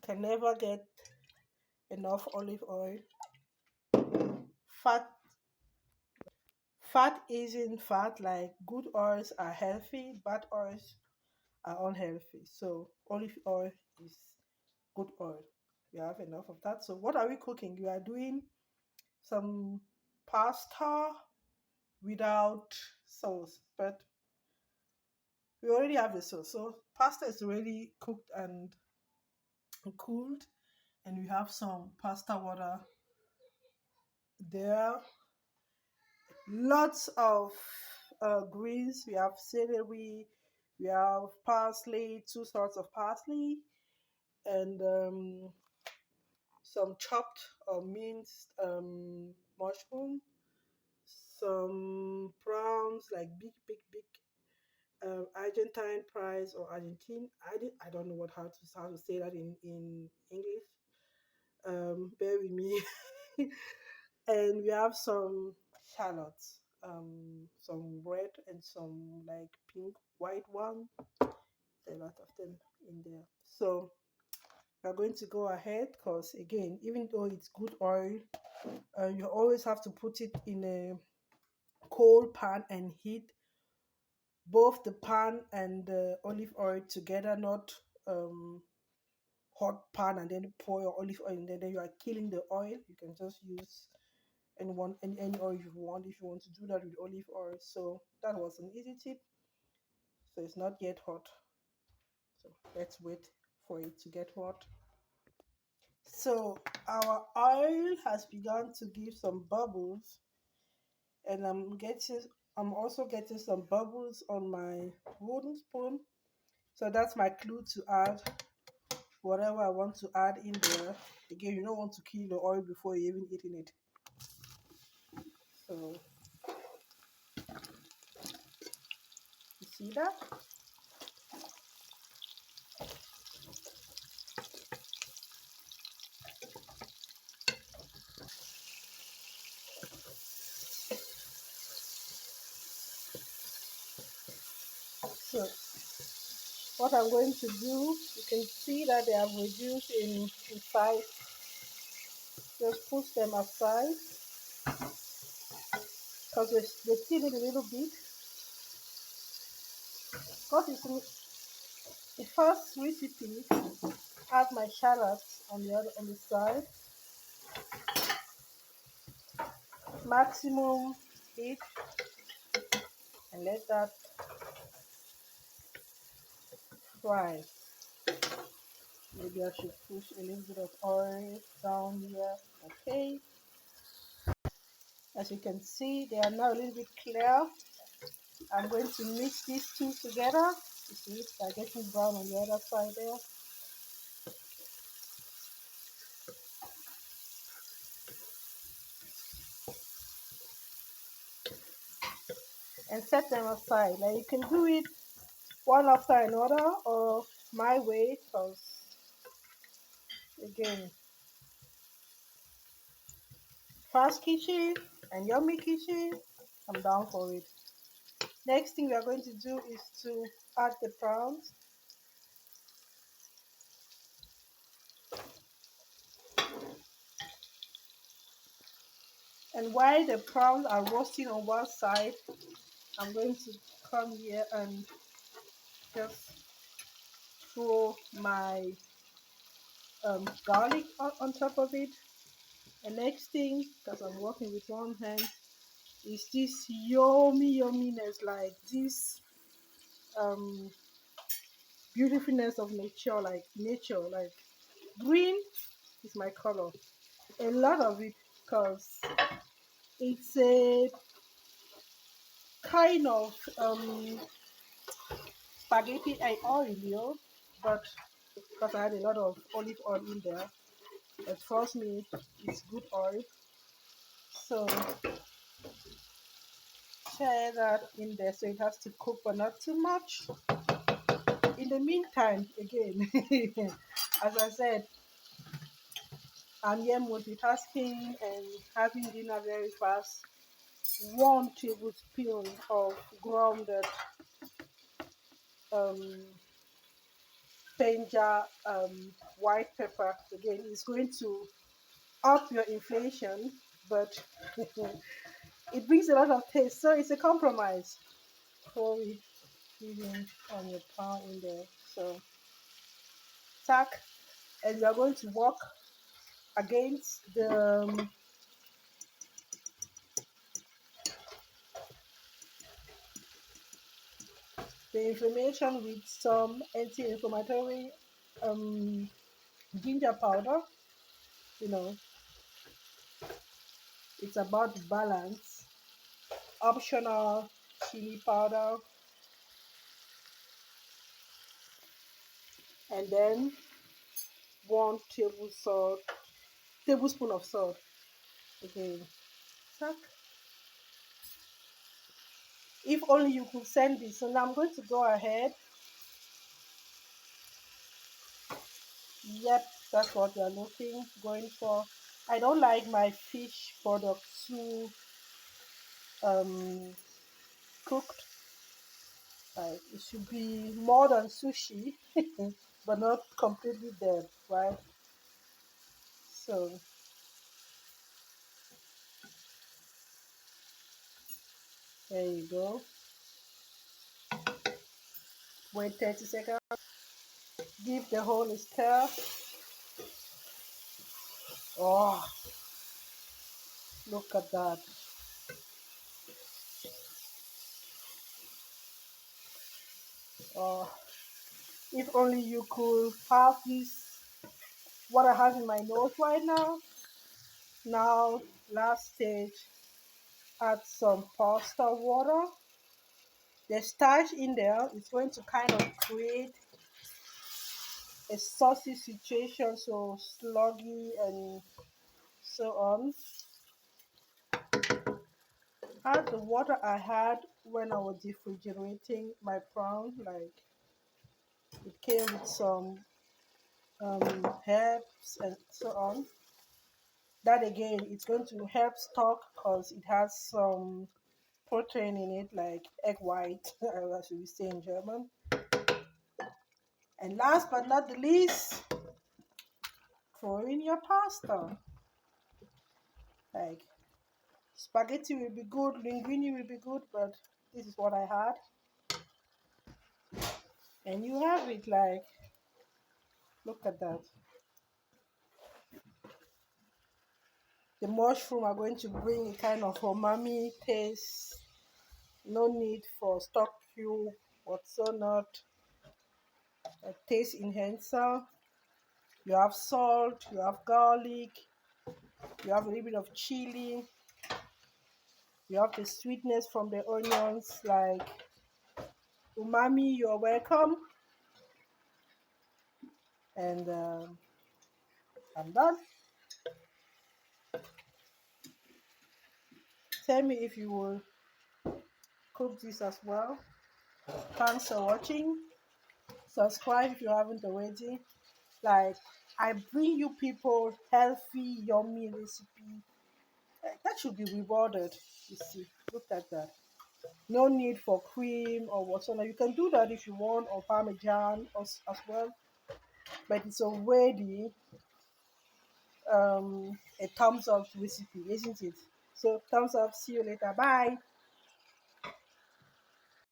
can never get enough olive oil. Fat fat isn't fat, like good oils are healthy, bad oils are unhealthy. So olive oil is good oil. We have enough of that. So what are we cooking? We are doing some pasta without sauce, but we already have the sauce. So pasta is already cooked and cooled, and we have some pasta water there. Lots of greens. We have celery, we have parsley, two sorts of parsley, and some chopped or minced mushroom, some prawns, like big Argentine prize or Argentine. I don't know how to say that in English. Bear with me. And we have some shallots, some red and some like pink, white one. A lot of them in there. So we're going to go ahead because again, even though it's good oil, you always have to put it in a cold pan and heat both the pan and the olive oil together, not hot pan and then pour your olive oil and then you are killing the oil. You can just use any oil you want if you want to do that with olive oil. So that was an easy tip. So it's not yet hot. So let's wait for it to get hot. So our oil has begun to give some bubbles, and I'm also getting some bubbles on my wooden spoon. So that's my clue to add whatever I want to add in there. Again, you don't want to kill the oil before you even eating it. So you see that? So what I'm going to do, you can see that they have reduced in size. Just push them aside because they still need a little bit. Because it's the first recipe, add my shallots on the side, maximum heat, and let that fry. Maybe I should push a little bit of oil down here. Okay. As you can see, they are now a little bit clear. I'm going to mix these two together. You see, they're getting brown on the other side there. And set them aside. Like you can do it one after another or my way, because again, fast kitchen and yummy kitchen, I'm down for it. Next thing we are going to do is to add the prawns. And while the prawns are roasting on one side, I'm going to come here and just throw my garlic on top of it. The next thing, because I'm working with one hand, is this yumminess, like this um beautifulness of nature, like green is my color. A lot of it, because it's a kind of spaghetti and oil, but because I had a lot of olive oil in there, but trust me, it's good oil. So share that in there so it has to cook, but not too much. In the meantime, again, as I said, I'm here multitasking and having dinner very fast. 1 tablespoon of grounded um, ginger, white pepper. Again, it's going to up your inflation, but it brings a lot of taste. So it's a compromise. Pour it even on your pan in there. So tack, and we are going to work against the inflammation with some anti-inflammatory um, ginger powder. You know, it's about balance. Optional chili powder, and then 1 tablespoon of salt. Okay, tack. If only you could send this. So now I'm going to go ahead. Yep, that's what we're going for. I don't like my fish products too um, cooked. It should be more than sushi, but not completely dead, right? So there you go. Wait 30 seconds. Give the whole a stir. Oh, look at that. Oh, if only you could have this, what I have in my nose right now. Now, last stage, add some pasta water. The starch in there is going to kind of create a saucy situation, so sluggy and so on. Add the water I had when I was refrigerating my prawn, like it came with some herbs and so on. That again, it's going to help stock because it has some protein in it, like egg white, as we say in German. And last but not the least, throw in your pasta. Like spaghetti will be good, linguine will be good, but this is what I had. And you have it like, look at that. The mushroom are going to bring a kind of umami taste. No need for stock cube, what's not. A taste enhancer. You have salt, you have garlic, you have a little bit of chili, you have the sweetness from the onions, like umami. You're welcome. And I'm done. Tell me if you will cook this as well. Thanks for watching. Subscribe if you haven't already. Like, I bring you people healthy, yummy recipe. That should be rewarded. You see, look at that. No need for cream or whatsoever. You can do that if you want, or parmesan as well. But it's already a thumbs up recipe, isn't it? So thumbs up. See you later. Bye.